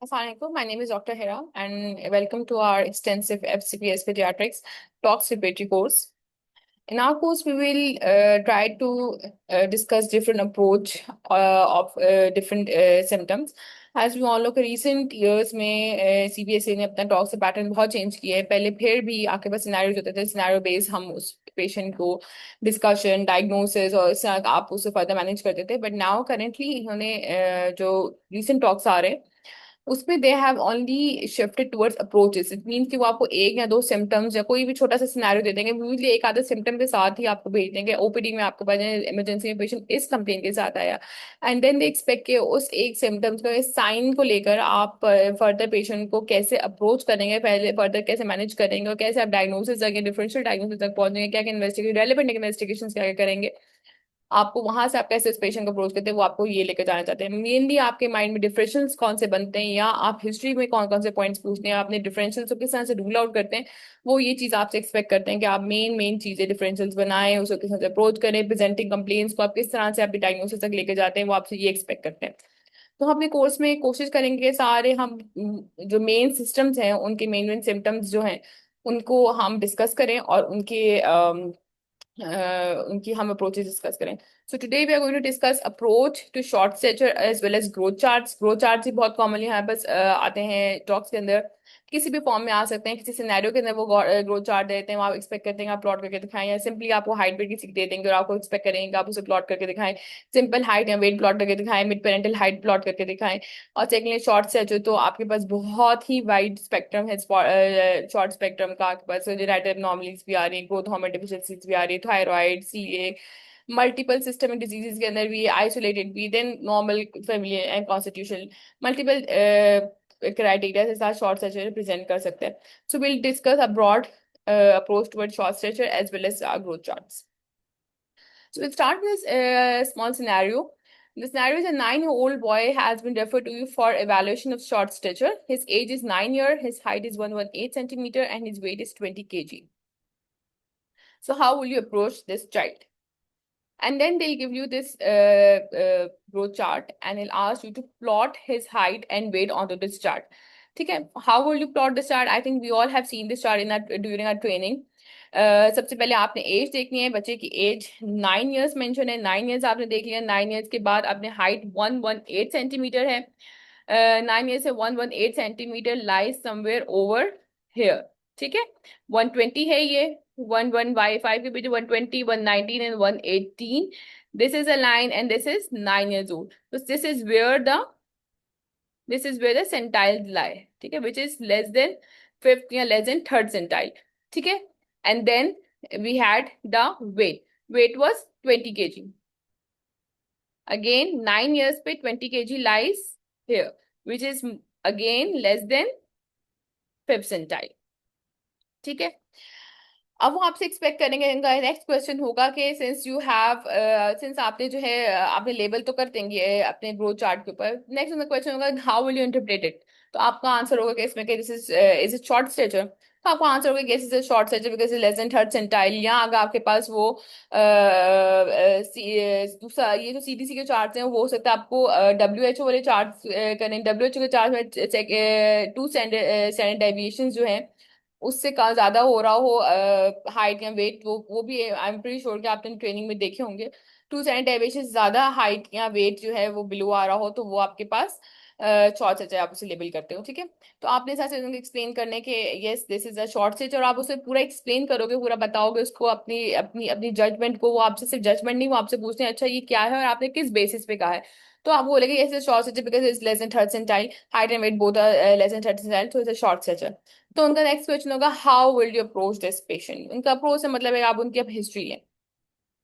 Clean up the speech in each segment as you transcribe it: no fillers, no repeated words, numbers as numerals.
Assalamualaikum. My name is Dr. Hera, and welcome to our extensive FCPS Pediatrics Talks Respiratory course. In our course, we will try to discuss different approach of different symptoms. As we all know, कि recent years में CBSE ने अपना talks pattern बहुत change किया है. पहले फिर भी आपके पास सिनेरियोज होते थे, सिनेरियो बेस हम उस पेशेंट को डिस्कशन डायग्नोसिस और इससे आप उसे फर्दर मैनेज करते थे. बट नाउ करेंटली इन्होंने जो रिसेंट टॉक्स आ रहे हैं उसमें they have only shifted towards approaches. It means कि वो आपको एक या दो सिम्टम्स या कोई भी छोटा सा सिनेरियो दे देंगे, यूजली एक आधा सिम्टम के साथ ही आपको भेज देंगे. ओपीडी में आपके पास इमरजेंसी में पेशेंट इस कंप्लेन के साथ आया, एंड देन दे एक्सपेक्ट के उस एक सिम्टम्स का साइन को लेकर आप फर्दर पेशेंट को कैसे अप्रोच करेंगे, पहले फर्दर कैसे मैनेज करेंगे और कैसे आप डायग्नोसिस तक या डिफरेंशियल डायग्नोसिस तक पहुंचेंगे, क्या क्या इन्वेस्टिगेशन रेलेवेंट इन्वेस्टिगेशन क्या क्या करेंगे, आपको वहां से आप कैसे इस पेशेंट को अप्रोच करते हैं वो आपको ये लेकर जाना चाहते हैं. मेनली आपके माइंड में डिफरेंशियल्स कौन से बनते हैं या आप हिस्ट्री में कौन कौन से पॉइंट्स पूछते हैं, आपने डिफरेंशियल्स को किस तरह से रूल आउट करते हैं, वो ये चीज आपसे एक्सपेक्ट करते हैं कि आप मेन मेन चीजें डिफरेंशियल्स बनाएं, उसको किस तरह से अप्रोच करें, प्रेजेंटिंग कंप्लेंट्स को आप किस तरह से अपनी डायग्नोसिस तक लेके जाते हैं, वो आपसे ये एक्सपेक्ट करते हैं. तो हम अपने कोर्स में कोशिश करेंगे कि सारे हम जो मेन सिस्टम्स हैं उनके मेन मेन सिम्टम्स जो हैं उनको हम डिस्कस करें और उनकी हम अप्रोचेस डिस्कस करें. So today we are going to discuss approach to short stature as well as growth charts. Growth charts ही बहुत कॉमनली यहाँ बस आते हैं टॉक्स के अंदर, किसी भी फॉर्म में आ सकते हैं, किसी सिनेरियो के अंदर वो ग्रोथ चार्ट देते हैं, वो आप एक्सपेक्ट करते हैं कि आप प्लॉट करके दिखाएं, या सिंपली आपको हाइट वेट किसी की दे देंगे और आपको एक्सपेक्ट करेंगे कि आप उसे प्लॉट करके दिखाएं, सिंपल हाइट या वेट प्लॉट करके दिखाएं, मिड पेरेंटल हाइट प्लॉट करके दिखाएं. और सेकेंडली शॉर्ट स्टेचर, तो आपके पास बहुत ही वाइड स्पेक्ट्रम है शॉर्ट स्पेक्ट्रम का. आपके पास जेनेटिक एबनॉर्मलिटीज भी आ रही है, ग्रोथ हार्मोन डिफिशिएंसीज भी आ रही है, thyroid, CA, multiple systemic diseases के अंदर भी, आइसोलेटेड भी, then normal family and constitutional, multiple criteria के साथ शॉर्ट स्ट्रेचर प्रेजेंट कर सकते हैं. So will discuss a broad approach towards short stature as well as growth charts. So we'll start with a small scenario. The scenario is a 9-year-old boy has been referred to you for evaluation of short stature. His age is 9 years, his height is 118 centimeter, and his weight is 20 kg. So how will you approach this child? And then they'll give you this growth chart and he'll ask you to plot his height and weight onto this chart. Okay, how will you plot this chart? I think we all have seen this chart in our during our training. सबसे पहले आपने as देखनी है. बच्चे की as 9 years mention है, 9 years आपने देख लिया. 9 years के बाद आपने हाइट 118 सेंटीमीटर है. 9 years से 118 centimetre lies somewhere over here. ठीक है, 120 है ये, 1 1 by 5 के बीच 120, 119 and 118. This is a line and this is 9 years old. So this is where the centile lie. ठीक है, which is less than fifth या less than third centile. ठीक है, and then we had the weight. Weight was 20 kg. Again 9 years पे 20 kg lies here, which is again less than fifth centile. ठीक है, अब वो आपसे एक्सपेक्ट करेंगे. इनका नेक्स्ट क्वेश्चन होगा कि सिंस आपने जो है आपने लेबल तो कर देंगे अपने ग्रोथ चार्ट के ऊपर. नेक्स्ट उनका क्वेश्चन होगा how will you interpret it. तो आपका आंसर होगा कि इसमें कि this is it short stature. तो आपका आंसर होगा कि this is short stature because less than third centile. या अगर आपके पास वो दूसरा ये जो सीडीसी के चार्ट्स हैं वो हो सकता है आपको डब्ल्यू वाले चार्ट्स करें. डब्ल्यू के चार्ट में टू स्टैंडर्ड डेविएशन जो है उससे का ज्यादा हो रहा हो हाइट या वेट, वो भी आई एम प्रीटी श्योर कि आपने ट्रेनिंग में देखे होंगे. टू स्टैंडर्ड डेविएशन ज्यादा हाइट या वेट जो है वो बिलो आ रहा हो तो वो आपके पास शॉर्ट स्टेचर आप उसे लेबल करते हो. ठीक है, तो आपने साथ उनको एक्सप्लेन करने के yes this is a short stretcher और आप उसे पूरा एक्सप्लेन करोगे, पूरा बताओगे उसको, अपनी अपनी अपनी जजमेंट को. वो आपसे सिर्फ जजमेंट नहीं, वो आपसे पूछते हैं अच्छा ये क्या है और आपने किस बेसिस पे कहा है. तो आप बोलेंगे yes is short stature because is less than third centile, height and weight both are less than third centile, so is a short stature. तो उनका नेक्स्ट क्वेश्चन होगा how will you approach this patient. उनका approach से मतलब है आप उनकी अब हिस्ट्री है.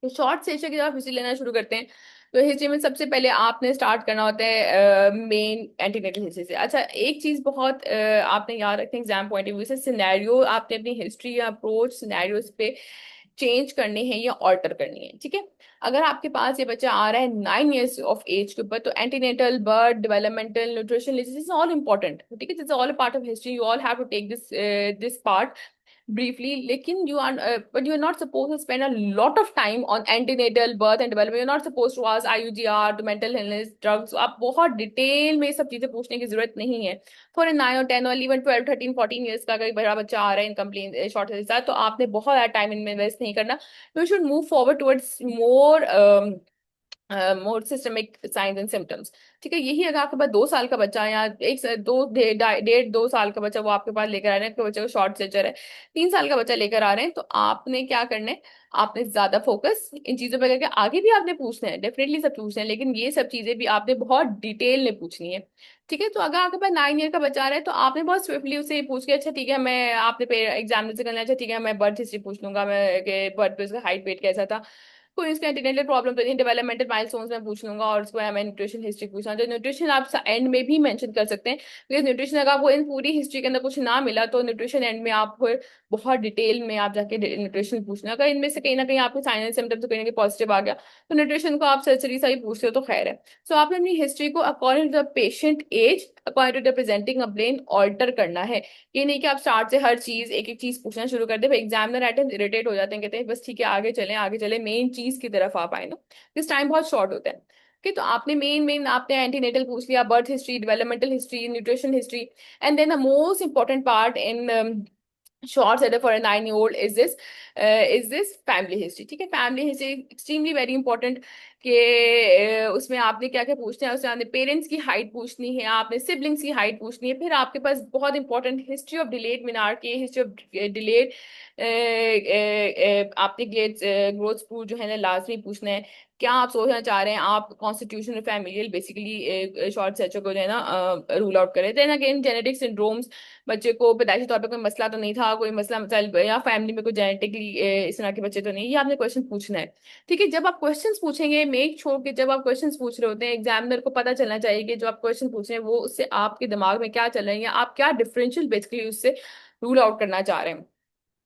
तो शॉर्ट सेशन की जब आप हिस्ट्री लेना शुरू करते हैं तो हिस्ट्री में सबसे पहले आपने स्टार्ट करना होता है मेन एंटीनेटल हिस्ट्री से. अच्छा, एक चीज बहुत आपने याद रखना एग्जाम पॉइंट ऑफ व्यू से, सिनेरियो आपने अपनी हिस्ट्री या अप्रोच सिनेरियोज पे चेंज करनी है या ऑल्टर करनी है. ठीक है, अगर आपके पास ये बच्चा आ रहा है 9 years ऑफ एज के ऊपर तो antenatal, birth, developmental, nutrition, this is all important. ठीक है, this is all part of history. You all have to take this part briefly, लेकिन you are but you are not supposed to spend a lot of time on antenatal birth and development. You're not supposed to ask IUGR to mental illness drugs. So आप बहुत detail में ये सब चीजें पूछने की जरूरत नहीं है. फॉर 9 और 10 और इवन 12 13 14 ईयर्स का अगर बड़ा बच्चा आ रहा है इन कंप्लेन शॉर्ट के साथ, तो आपने बहुत ज्यादा टाइम इनमें इन्वेस्ट नहीं करना. You should move forward towards more systemic science and symptoms. ठीक है, यही अगर आपके पास 2 साल का बच्चा है या एक दो 1.5 2 साल का बच्चा वो आपके पास लेकर आ रहे हैं, आपके बच्चे को शॉर्ट स्टेचर है, 3 साल का बच्चा लेकर आ रहे हैं, तो आपने क्या करना है, आपने ज्यादा फोकस इन चीजों पे करके आगे भी आपने पूछना है, डेफिनेटली सब पूछना है, लेकिन ये सब चीजें भी आपने बहुत डिटेल में पूछनी है. ठीक है, तो अगर आपके पास 9 ईयर का बच्चा आ रहा है, तो आपने बहुत स्विफ्टली उसे पूछ के, अच्छा ठीक है मैं आपने एग्जाम से करना है, अच्छा ठीक है मैं बर्थ हिस्ट्री पूछ लूंगा, मैं बर्थ पे उसका हाइट वेट कैसा था, कोई उसका एंटीनेटल प्रॉब्लम तो नहीं, डेवलपमेंटल माइलस्टोन्स में पूछ लूंगा, और उसको हमें न्यूट्रिशन हिस्ट्री पूछना, तो न्यूट्रिशन आप एंड में भी मेंशन कर सकते हैं, बिकॉज न्यूट्रिशन अगर आपको इन पूरी हिस्ट्री के अंदर कुछ ना मिला, तो न्यूट्रिशन एंड में आप फिर बहुत डिटेल में आप जाके न्यूट्रिशन पूछना. अगर इनमें से कहीं ना कहीं आपके साइंस सिम्टम्स तो कहीं ना कहीं पॉजिटिव आ गया, तो न्यूट्रिशन को आप सर्जरी से ही पूछते हो तो खैर है. सो आपने अपनी हिस्ट्री को according to the patient age, according to the presenting complain alter करना है. ये नहीं कि आप स्टार्ट से हर चीज एक एक चीज पूछना शुरू कर दे, एग्जामिनर एट टाइम्स इरिटेट हो जाते हैं, कहते हैं बस ठीक है आगे चले मेन चीज की तरफ आप आए ना, इस टाइम बहुत शॉर्ट होता है. Okay, तो आपने मेन आपने एंटीनेटल पूछ लिया, birth history, developmental history, nutrition history, and then the most important part in short setup for a 9 year old is this family history. ठीक है, family history extremely very important कि उसमें आपने क्या क्या पूछना है, उसमें आपने पेरेंट्स की हाइट पूछनी है, आपने सिबलिंग्स की हाइट पूछनी है, फिर आपके पास बहुत important history of delayed menarche, history of delayed आपने ग्रोथ स्पूड जो है ना लाजमी पूछना है. क्या आप सोचना चाह रहे हैं, आप कॉन्स्टिट्यूशनल फैमिलियल बेसिकली शॉर्ट सेचर को जो है ना रूल आउट करें. देन अगेन जेनेटिक सिंड्रोम्स, बच्चे को पैदाइशी तौर पे कोई मसला तो नहीं था, कोई मसला मसाइल या फैमिली में कोई जेनेटिकली इस तरह के बच्चे तो नहीं, ये आपने क्वेश्चन पूछना है. ठीक है, जब आप क्वेश्चंस पूछेंगे मेक श्योर कि जब आप क्वेश्चंस पूछ रहे होते हैं, एग्जामिनर को पता चलना चाहिए कि जो आप क्वेश्चन पूछ रहे हैं वो उससे आपके दिमाग में क्या चल रहा है, या आप क्या डिफरेंशियल बेसिकली उससे रूल आउट करना चाह रहे हैं.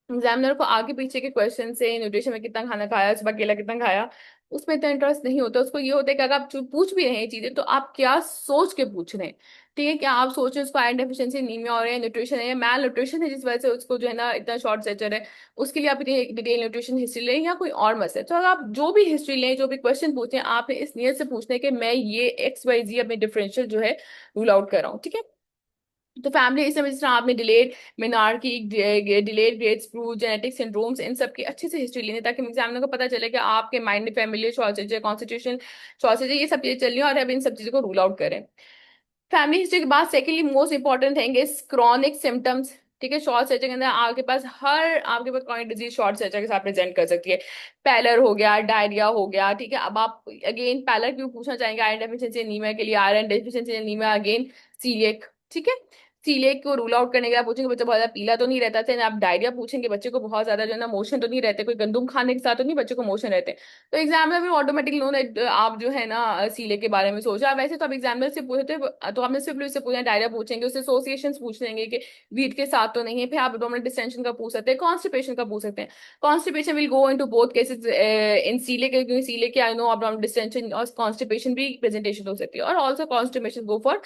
एग्जामिनर को आगे पीछे के क्वेश्चन से न्यूट्रिशन में कितना खाना खाया, सुबह केला कितना खाया, उसमें इतना इंटरेस्ट नहीं होता. उसको ये होता है कि अगर आप जो पूछ भी रहे हैं चीजें, तो आप क्या सोच के पूछ रहे हैं. ठीक है, क्या आप सोच रहे हैं उसको आयरन डेफिशिएंसी एनीमिया हो रहा है, न्यूट्रिशन है, मैल न्यूट्रिशन है जिस वजह से उसको जो है ना इतना शॉर्ट स्टेचर है, उसके लिए आप इतनी डिटेल न्यूट्रिशन हिस्ट्री लें, या कोई और मसला है. तो अगर आप जो भी हिस्ट्री लें, जो भी क्वेश्चन पूछें, आपने इस नियत से पूछना है कि मैं ये XYZ अपने डिफरेंशियल जो है रूल आउट कर रहा हूँ. ठीक है, तो फैमिली इस समय जिस तरह आपने delayed menarche, delayed growth spurt, genetic syndromes, इन सब की अच्छे से हिस्ट्री लेनी, ताकि एग्जामिनर को पता चले कि आपके माइंड में फैमिली चॉइसेज है, कॉन्स्टिट्यूशन चॉइसेज है, ये सब चीजें चल रही हैं, और अब इन सब चीजों को रूल आउट करें. फैमिली हिस्ट्री के बाद secondly most important thing is chronic symptoms. ठीक है, शॉर्ट सर्जरी के अंदर आपके पास क्रॉनिक डिजीज शॉर्ट सर्जरी के साथ प्रेजेंट कर सकती है. पैलर हो गया, डायरिया हो गया. ठीक है, अब आप अगेन पैलर क्यों पूछना चाहेंगे, आयरन डेफिशिएंसी एनीमिया के लिए, iron deficiency anaemia again coeliac. ठीक है, सीलिएक को रूल आउट करने के बाद पूछेंगे बच्चा बहुत ज्यादा पीला तो नहीं रहता था. आप डायरिया पूछेंगे, बच्चे को बहुत ज्यादा जो है ना मोशन तो नहीं रहते, कोई गंदुम खाने के साथ तो नहीं बच्चे को मोशन रहते. तो एग्जामिनर भी ऑटोमेटिकली नो आप जो है ना सीलिएक के बारे में सोचा. वैसे तो आप एग्जामिनर से पूछते, तो आपने सिर्फ उससे पूछना, डायरिया पूछेंगे, उससे एसोसिएशन पूछ लेंगे कि वीट के साथ तो नहीं है. फिर आप एब्डोमिनल डिस्टेंशन का पूछ सकते हैं, कॉन्स्टिपेशन का पूछ सकते हैं. Constipation will go into both cases in coeliac, क्योंकि सीलिएक के आई नो एब्डोमिनल डिस्टेंशन और कॉन्स्टिपेशन भी प्रेजेंटेशन हो सकती है, और also constipation go for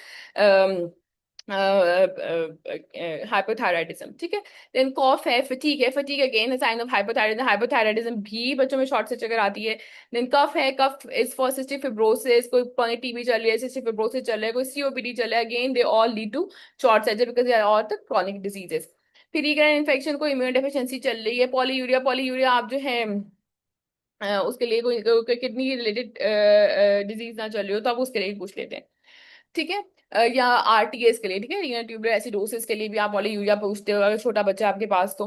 hypothyroidism. ठीक है, देन कॉफ है, फटीग है, fatigue again sign of hypothyroidism, hypothyroidism भी बच्चों में शॉर्ट सर्जरी आती है. देन कफ है, कफ इज फॉर सिस्टिक फिब्रोसिस, कोई क्रॉनिक टीबी चल रही है, सिस्टिक फिब्रोसिस चल रहा है, कोई सीओपीडी चल रहा है, again they all lead to short surgery because they are all the chronic diseases. फिर यूरिन इन्फेक्शन, कोई इम्यून डेफिशिएंसी चल रही है, पॉलीयूरिया, पॉलीयूरिया आप जो है उसके लिए कोई किडनी रिलेटेड डिजीज ना चल रही हो, तो आप उसके लिए पूछ लेते हैं. ठीक है, या आरटीएस के लिए. ठीक है, रीनल ट्यूबुलर एसिडोसिस के लिए भी आप पॉलीयूरिया पूछते हो अगर छोटा बच्चा आपके पास. तो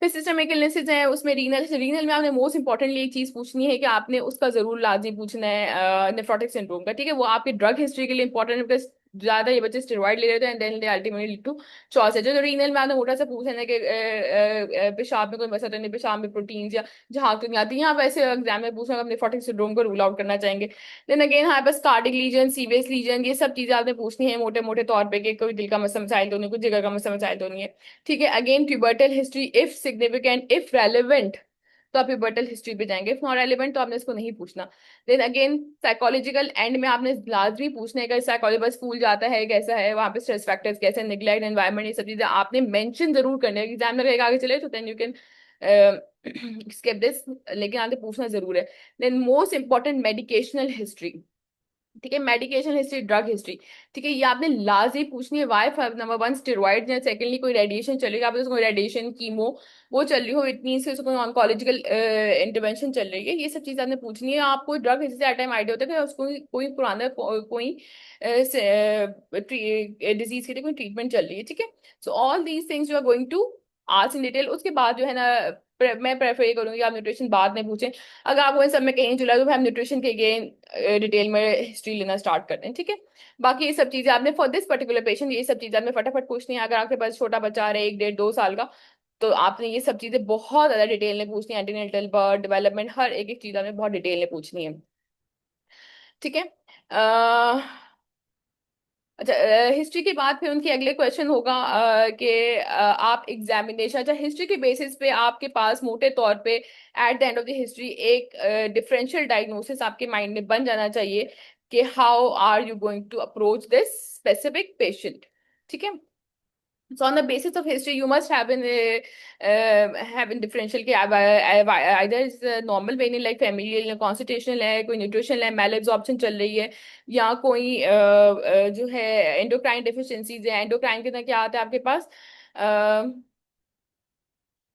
फिर सिस्टमिक इलनेसेस है, उसमें रीनल में आपने मोस्ट इंपॉर्टेंटली एक चीज पूछनी है कि आपने उसका जरूर लाजमी पूछना है नेफ्रोटिक सिंड्रोम का. ठीक है, वो आपकी ड्रग हिस्ट्री के लिए इंपॉर्टेंट है, बिकॉज ज्यादा ये बच्चे स्टेरॉइड ले रहे थे and then they ultimately lead to choice है. जो रीनल में आपने मोटा सा पूछना है कि पेशाब में कोई मसला तो नहीं, पेशाब में प्रोटीन्स या जहाँ तो नहीं आती, यहाँ वैसे एग्जाम में पूछना अपने नेफ्रोटिक सिंड्रोम को रूल आउट करना चाहेंगे. देन अगेन हाँ बस कार्डिक लीजन, सीवियस लीजन, ये सब चीजें आपने पूछनी है मोटे मोटे तौर पे कि कोई दिल का मसला मसाइल तो नहीं, कुछ जिगर का मसला मसाइल तो नहीं है. ठीक है, again pubertal history if significant, if relevant, तो आप प्यूबर्टल हिस्ट्री पे जाएंगे। इफ नॉट रेलिवेंट तो आपने इसको नहीं पूछना। देन अगेन साइकोलॉजिकल एंड में आपने लाजमी पूछने का साइकोलॉजी बस स्कूल जाता है कैसा है, वहाँ पे स्ट्रेस फैक्टर्स कैसे, नेग्लेक्ट एनवायरमेंट, ये सब चीजें आपने मेंशन जरूर करने हैं। एग्जाम में अगर आगे चले तो then you can skip this, लेकिन आपने पूछना जरूर है। Then most important medicational history, ठीक है, मेडिकेशन हिस्ट्री, ड्रग हिस्ट्री, ठीक है, ये आपने लाजमी पूछनी है। वाई नंबर वन स्टेरॉइड, या सेकेंडली कोई रेडिएशन चलेगा, आप कोई रेडिएशन कीमो वो चल रही हो, इट मीन्स कि कोई ऑन्कोलॉजिकल इंटरवेंशन चल रही है, ये सब चीज़ आपने पूछनी है। आपको ड्रग हिस्ट्री से हर टाइम आइडिया होता है कि उसको कोई पुराना कोई डिजीज के लिए कोई ट्रीटमेंट चल रही है, ठीक है। So all these things you are going to ask in detail. उसके बाद जो है ना मैं प्रेफर ये करूंगी आप न्यूट्रिशन बाद में पूछें। अगर आपको इन सब में कहीं चला तो फिर हम न्यूट्रिशन के अगेन डिटेल में हिस्ट्री लेना स्टार्ट करते हैं, ठीक है। बाकी ये सब चीजें आपने फॉर दिस पर्टिकुलर पेशेंट ये सब चीजें आपने फटाफट पूछनी है। अगर आपके पास छोटा बच्चा आ रहा है 1 1.5 2 साल का, तो आपने ये सब चीजें बहुत ज्यादा डिटेल में पूछनी है। एंटीनेटल, बर्थ, डेवलपमेंट, हर एक एक चीज आपने बहुत डिटेल में पूछनी है, ठीक है। अच्छा, हिस्ट्री के बाद फिर उनकी अगले क्वेश्चन होगा कि आप एग्जामिनेशन, अच्छा हिस्ट्री के बेसिस पे आपके पास मोटे तौर पे at the end of the history एक डिफरेंशियल डायग्नोसिस आपके माइंड में बन जाना चाहिए कि how are you going to approach this specific patient, ठीक है। So on the basis of history, you must have in differential के either is normal vein like familial या constitutional है, कोई nutritional है, malabsorption चल रही है, या कोई जो है endocrine deficiencies है। endocrine के अंदर क्या आता है आपके पास,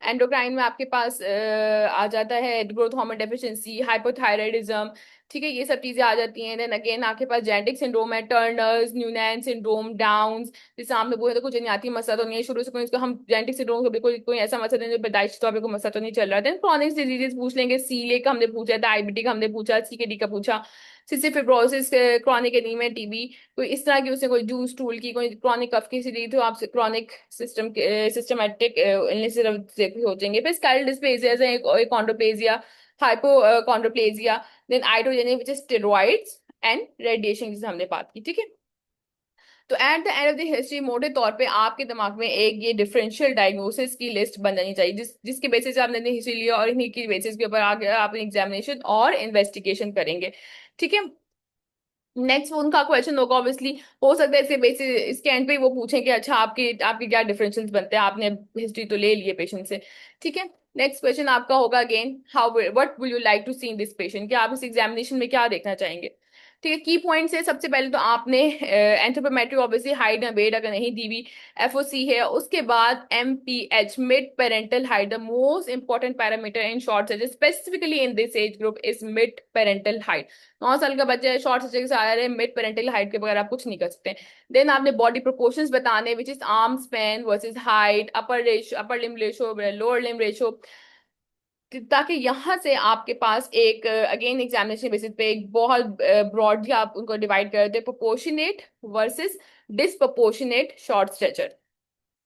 एंडोक्राइन में आपके पास आ जाता है ग्रोथ हार्मोन डेफिशिएंसी, हाइपोथायराइडिज्म, ठीक है, ये सब चीजें आ जाती हैं। देन अगेन आपके पास जेनेटिक सिंड्रोम है, टर्नर्स, न्यूनैन सिंड्रोम, डाउन्स, जैसे आपने बोला तो कुछ जनियाती मसला तो नहीं है शुरू से कोई इसको हम जेनेटिक सिंड्रोम को बिल्कुल कोई ऐसा मसला नहीं जो पैदाइश तौर पे कोई मसला तो नहीं चल रहा है। देन क्रॉनिक डिजीजेस पूछ लेंगे, सीलिएक का हमने पूछा था, आईबीटी का हमने पूछा, सीकेडी का पूछा, cystic fibrosis, chronic anaemia, TB, कोई इस तरह की उसने कोई जूस टूल की, कोई क्रॉनिक कफ की सीरीज तो आप क्रॉनिक सिस्टमेटिक इलनेस से सोचेंगे। फिर skeletal dysplasia, chondroplasia, hypochondroplasia, then iatrogenic which is steroids and radiation जिसे हमने बात की, ठीक है। तो at the end of the history मोटे तौर पे आपके दिमाग में एक ये डिफरेंशियल डायग्नोसिस की लिस्ट बन जानी चाहिए, जिसके बेसिस से आपने हिस्ट्री लिया और इन्हीं की बेसिस के ऊपर आगे आप एग्जामिनेशन और इन्वेस्टिगेशन करेंगे, ठीक है। नेक्स्ट उनका क्वेश्चन होगा ऑब्वियसली, हो सकता है इसके बेसिस इसके एंड पे वो पूछें कि अच्छा आपके आपके क्या डिफरेंशियल्स बनते हैं, आपने हिस्ट्री तो ले लिए पेशेंट से, ठीक है। नेक्स्ट क्वेश्चन आपका होगा again, how what will you like to see in this patient, कि आप इस एग्जामिनेशन में क्या देखना चाहेंगे, ठीक है। की पॉइंट्स है, सबसे पहले तो आपने एंथ्रोपोमेट्री ऑब्वियसली हाइट या वेट अगर नहीं दी हुई, एफओसी है, उसके बाद MPH, mid parental height, the most important parameter in short surgery specifically in this age group is mid parental height. 9 साल का बच्चा है, शॉर्ट सर्जरी से आ रहे हैं, मिड पेरेंटल हाइट के बगैर आप कुछ नहीं कर सकते। देन आपने बॉडी प्रोपोर्शंस बताने, which is arm span versus height, upper ratio, upper limb ratio, lower limb ratio, ताकि यहाँ से आपके पास एक अगेन एग्जामिनेशन बेसिस पे एक बहुत ब्रॉडली आप उनको डिवाइड कर देते, proportionate versus disproportionate short stature,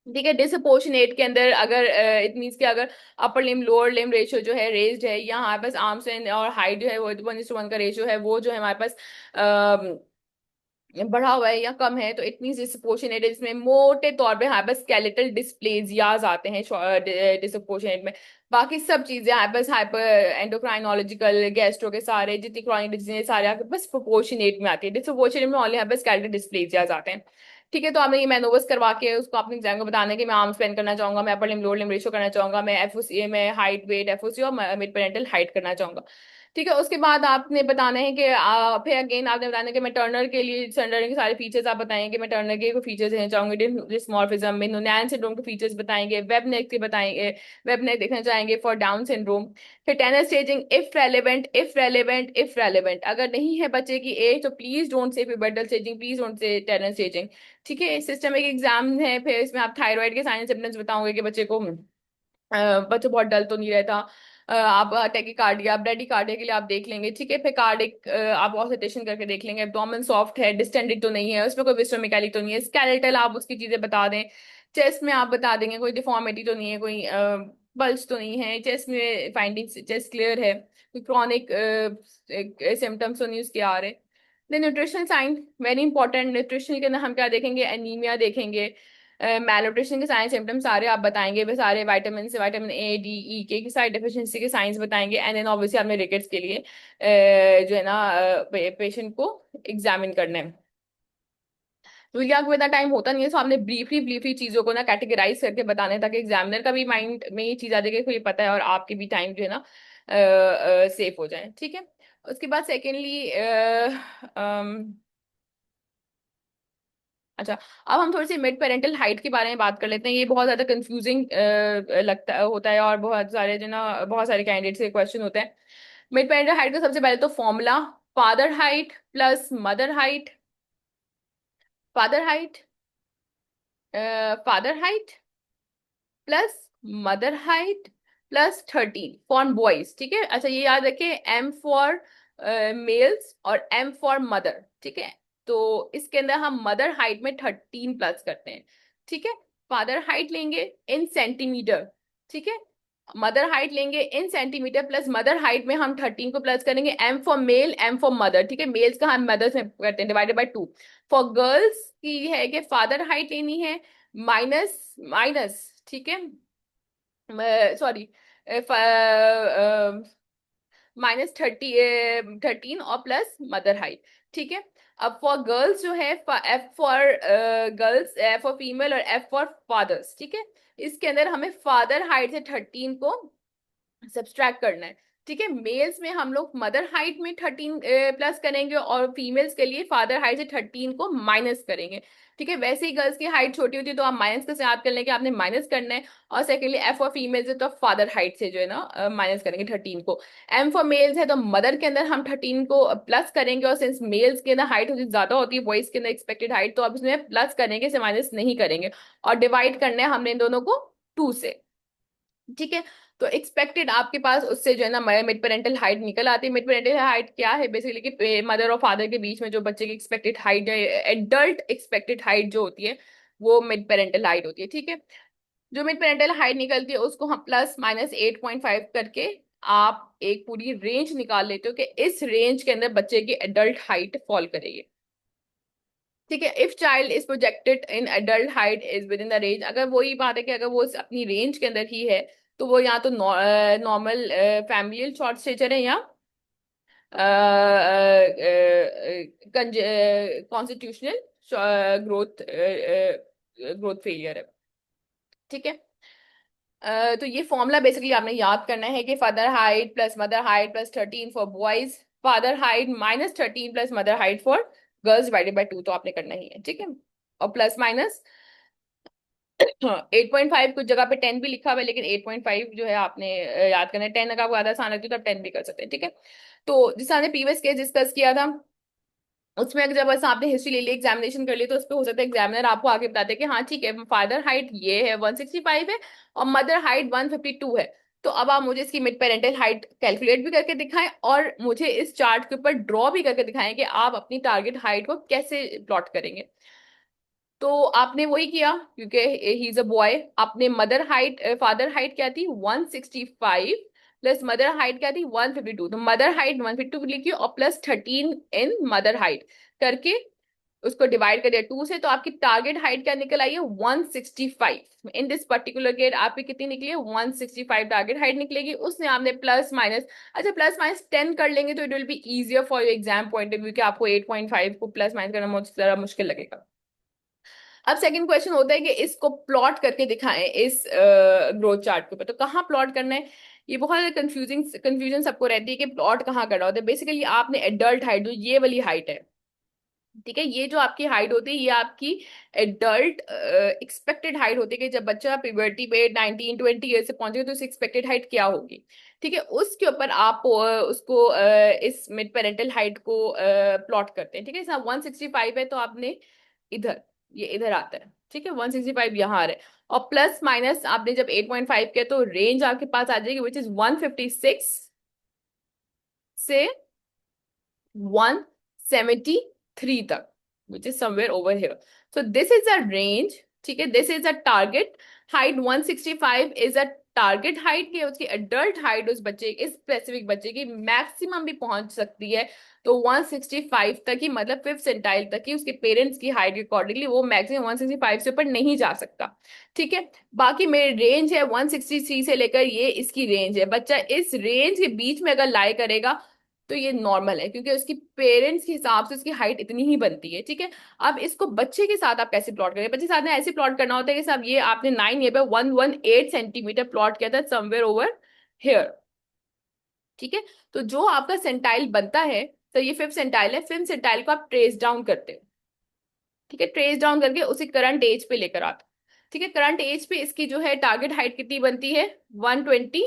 ठीक है। डिसप्रोपोर्शनेट के अंदर अगर इट मीन्स कि अगर अपर लिम लोअर लिम रेशियो जो है रेज्ड है, या हमारे पास आर्म्स एंड और हाइट जो है वो 1:1 का रेशियो है, वो जो है हमारे पास बढ़ा हुआ है या कम है, तो इट मींस डिस्प्रोपोर्शनेट है, जिसमें मोटे तौर पे हमारे पास स्केलेटल डिस्प्लेजियाज आते हैं डिस्प्रोपोर्शनेट में। बाकी सब चीजें हमारे पास हाइपर एंडोक्राइनोलॉजिकल गैस्ट्रो के सारे जितनी क्रॉनिक डिजीज सारे आपके बस प्रोपोर्शनेट में आती है। डिस्प्रोपोर्शनेट में ओनली हमारे पास स्केलेटल डिस्प्लेजियाज आते हैं, ठीक है। तो आपने ये मैनोवर्स करवा के उसको अपने एग्जाम को बताना है कि मैं आर्म स्पेन करना चाहूंगा, मैं अपर लिम लोअर लिम रेशियो करना चाहूंगा, मैं एफओसी में हाइट वेट एफओसी और मिड पेरेंटल हाइट करना चाहूंगा, ठीक है। उसके बाद आपने बताना है कि फिर अगेन आपने बताना है कि मैं टर्नर के लिए टर्नर के सारे फीचर्स आप बताएंगे कि मैं टर्नर के फीचर्स देना चाहूंगी, डिस्मॉर्फिज्म में नूनैन सिंड्रोम के फीचर्स बताएंगे, वेब नेक के बताएंगे, वेब नेक देखना चाहेंगे फॉर डाउन सिंड्रोम। फिर Tanner staging, if relevant, if relevant, if relevant, अगर नहीं है बच्चे की एज तो please don't say pubertal staging, please don't say Tanner staging, ठीक है। सिस्टमिक एग्जाम है, फिर इसमें आप थायराइड के साइन सिम्टम्स बताओगे कि बच्चे को बच्चा बहुत डल तो नहीं रहता, आप टेकिकार्डिया ब्रेडिकार्डिया के लिए आप देख लेंगे, ठीक है। फिर कार्डिक आप ऑसिटेशन करके देख लेंगे, एब्डोमेन सॉफ्ट है, डिस्टेंडेड तो नहीं है, उसमें कोई विस्टोमिकैली तो नहीं है, स्केलेटल आप उसकी चीजें बता दें, चेस्ट में आप बता देंगे कोई डिफॉर्मिटी तो नहीं है, कोई बल्ज तो नहीं है, चेस्ट में फाइंडिंग चेस्ट क्लियर है, कोई क्रॉनिक सिम्टम्स तो नहीं उसके आ रहे। Nutrition sign very important, nutrition के अंदर हम क्या देखेंगे, एनीमिया देखेंगे, मैलन्यूट्रिशन के सारे सिम्टम्स सारे आप बताएंगे, वे सारे विटामिन से vitamin A D E K की सारी डेफिशिएंसी के साइंस बताएंगे। एंड देन ऑब्वियसली आपने रिकेट्स के लिए जो है ना पेशेंट को एग्जामिन करना है। तो ये आपको इतना टाइम होता नहीं है, सो आपने ब्रीफली ब्रीफली चीजों को ना कैटेगराइज करके बताना है, ताकि एग्जामिनर का भी माइंड में ये चीज आ जाए कि ये पता है, और आपके भी टाइम जो है ना सेफ हो जाए। ठीक है। उसके बाद सेकेंडली अच्छा, अब हम थोड़ी सी मिड पेरेंटल हाइट के बारे में बात कर लेते हैं। ये बहुत ज्यादा कंफ्यूजिंग लगता होता है, और बहुत सारे जो ना बहुत सारे कैंडिडेट से क्वेश्चन होते हैं। मिड पेरेंटल हाइट का सबसे पहले तो formula, father height plus mother height, father height, father height plus mother height plus 13 for boys. ठीक है, अच्छा ये याद रखें, M फॉर मेल्स और M फॉर मदर। ठीक है, तो इसके अंदर हम मदर हाइट में 13 प्लस करते हैं। ठीक है, फादर हाइट लेंगे इन सेंटीमीटर। ठीक है, मदर हाइट लेंगे इन सेंटीमीटर प्लस मदर हाइट में हम 13 को प्लस करेंगे। M for male, M for mother. ठीक है, मेल्स का हम मदर्स में करते हैं, डिवाइडेड बाय 2। फॉर गर्ल्स की है कि फादर हाइट लेनी है माइनस माइनस, ठीक है, सॉरी, -13 और प्लस मदर हाइट। ठीक है, अब फॉर गर्ल्स जो है F for girls, F for female और F फॉर फादर्स। ठीक है, इसके अंदर हमें फादर हाइट से 13 को सब्सट्रैक्ट करना है। ठीक है, मेल्स में हम लोग मदर हाइट में 13 प्लस करेंगे, और फीमेल्स के लिए फादर हाइट से 13 को माइनस करेंगे। ठीक है, वैसे ही गर्ल्स की हाइट छोटी होती है तो आप माइनस के साथ कर लेंगे, आपने माइनस करना है। और सेकेंडली F फॉर फीमेल्स है तो फादर हाइट से जो है ना माइनस करेंगे 13 को। M फॉर मेल्स है तो मदर के अंदर हम 13 को प्लस करेंगे, और सिंस मेल्स के अंदर हाइट होती ज्यादा होती है बॉयज के अंदर एक्सपेक्टेड हाइट, तो अब इसमें प्लस करेंगे से माइनस नहीं करेंगे, और डिवाइड करना है हमने इन दोनों को 2 से। ठीक है, तो एक्सपेक्टेड आपके पास उससे जो है ना मिड पेरेंटल हाइट निकल आती है। मिड पेरेंटल हाइट क्या है बेसिकली, कि मदर और फादर के बीच में जो बच्चे की एक्सपेक्टेड हाइट है, एडल्ट एक्सपेक्टेड हाइट जो होती है, वो मिड पेरेंटल हाइट होती है। ठीक है, जो मिड पेरेंटल हाइट निकलती है उसको हम प्लस माइनस 8.5 करके आप एक पूरी रेंज निकाल लेते हो कि इस रेंज के अंदर बच्चे की एडल्ट हाइट फॉल करेगी। ठीक है, if child is projected in adult height is with in the range, अगर वही बात है कि अगर वो अपनी रेंज के अंदर ही है, तो वो या तो नॉर्मल फैमिलियल शॉर्ट स्टेचर है, या कॉन्स्टिट्यूशनल ग्रोथ ग्रोथ फेलियर है। ठीक है, तो ये फॉर्मूला बेसिकली आपने याद करना है कि father height plus mother height plus 13 for boys, father height -13 plus mother height for girls divided by 2, तो आपने करना ही है। ठीक है, और प्लस माइनस 8.5, कुछ जगह पे 10 भी लिखा हुआ है, लेकिन 8.5 जो है आपने याद करना है। 10 अगर आपको आधा आसान लगती है तो आप 10 भी कर सकते हैं। ठीक है, तो जिस हमने प्रीवियस केस डिस्कस किया था, उसमें अगर जब बस आपने हिस्ट्री ले ली, एग्जामिनेशन कर ली, तो उस पर हो सकता है एग्जामिनर आपको आगे बताते हैं कि हाँ ठीक है, फादर हाइट ये है 165 है, और मदर हाइट 152 है। तो अब आप मुझे इसकी मिड पेरेंटल हाइट कैलकुलेट भी करके दिखाएं, और मुझे इस चार्ट के ऊपर ड्रॉ भी करके दिखाएं कि आप अपनी टारगेट हाइट को कैसे प्लॉट करेंगे। तो आपने वही किया, क्योंकि ही इज अ बॉय। आपने मदर हाइट, फादर हाइट क्या थी 165, प्लस मदर हाइट क्या थी 152, तो मदर हाइट 152 लिखी और प्लस 13 इन मदर हाइट करके उसको डिवाइड कर दिया 2 से, तो आपकी टारगेट हाइट क्या निकल आई है 165। इन दिस पर्टिकुलर केस आपकी कितनी निकली है 165 टारगेट हाइट निकलेगी। उसने आपने प्लस माइनस, अच्छा प्लस माइनस 10 कर लेंगे तो it will be easier for your exam point of view, कि आपको 8.5 को प्लस माइनस करना मुझे जरा मुश्किल लगेगा। अब सेकंड क्वेश्चन होता है कि इसको प्लॉट करके दिखाएं इस ग्रोथ चार्ट के ऊपर, तो कहाँ प्लॉट करना है, ये बहुत कंफ्यूजन सबको रहती है कि प्लॉट कहाँ करना होता है। बेसिकली आपने एडल्ट हाइट, जो ये वाली हाइट है, ठीक है, ये जो आपकी हाइट होती है ये आपकी एडल्ट एक्सपेक्टेड हाइट होती है, कि जब बच्चा प्यूबर्टी पे 19-20 ईयर से पहुंचेगा तो उसकी एक्सपेक्टेड हाइट क्या होगी। ठीक है, उसके ऊपर आप उसको इस मिड पेरेंटल हाइट को प्लॉट करते हैं। ठीक है, जैसे 165 है तो आपने इधर, ये इधर आता है। ठीक है, 165 यहाँ आ रहा है, और प्लस माइनस आपने जब 8.5 किया तो रेंज आपके पास आ जाएगी, विच इज 156 से 173 तक, which is somewhere over here. So this is a range. ठीक है, this is a target height, 165 is a target height की, उसकी एडल्ट हाइट उस बच्चे, इस स्पेसिफिक बच्चे की मैक्सिमम भी पहुंच सकती है तो 165 तक ही, मतलब फिफ्थ सेंटाइल तक ही उसके पेरेंट्स की हाइट के अकॉर्डिंगली वो मैक्सिमम 165 से ऊपर नहीं जा सकता। ठीक है, बाकी मेरी रेंज है 163 से लेकर, ये इसकी रेंज है। बच्चा इस रेंज के बीच में अगर लाई करेगा तो ये नॉर्मल है, क्योंकि उसकी पेरेंट्स के हिसाब से उसकी हाइट इतनी ही बनती है। ठीक है, अब इसको बच्चे के साथ आप कैसे प्लॉट करेंगे? बच्चे के साथ में ऐसे प्लॉट करना होता है कि साहब ये आपने 9 ये पे 118 सेंटीमीटर प्लॉट किया था समवेयर ओवर हेयर। ठीक है, तो जो आपका सेंटाइल बनता है, तो ये फिफ्थ सेंटाइल है, फिफ्थ सेंटाइल को आप ट्रेस डाउन करते हो। ठीक है, ट्रेस डाउन करके उसे करंट एज पे लेकर आते हो। ठीक है, करंट एज पे इसकी जो है टारगेट हाइट कितनी बनती है? 123।